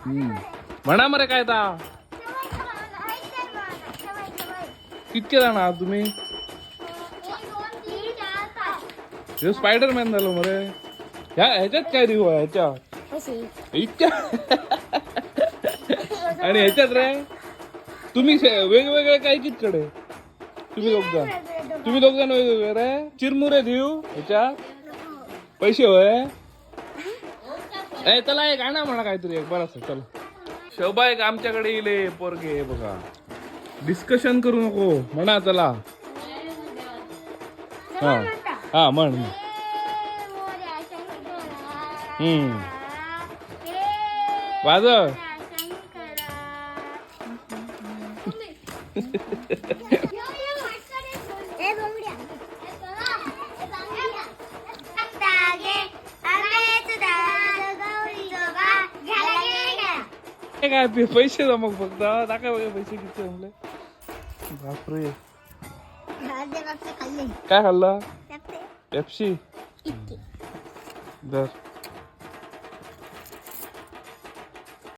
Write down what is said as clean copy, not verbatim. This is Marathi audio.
म्हणा मरे काय ता कितके जाण आहात तुम्ही? ह्यो स्पायडरमॅन झालो मरे. ह्याच्यात काय देऊ ह्याच्यात इतक्या आणि ह्याच्यात रे तुम्ही वेगवेगळे काय कितकडे तुम्ही दोघ जण वेगवेगळे रे. चिरमुरे देऊ ह्याच्यात पैसे होय. चला एक आणा म्हणा काहीतरी एक बरं चला. शोभा एक आमच्याकडे येईल पोरगे बघा. डिस्कशन करू नको म्हणा चला. हा हा म्हण. वाजव. काय पैसे मग फक्त दाखवा बघा पैसे किती म्हणले. बापरे काय खाल्ला? पेप्सी. दर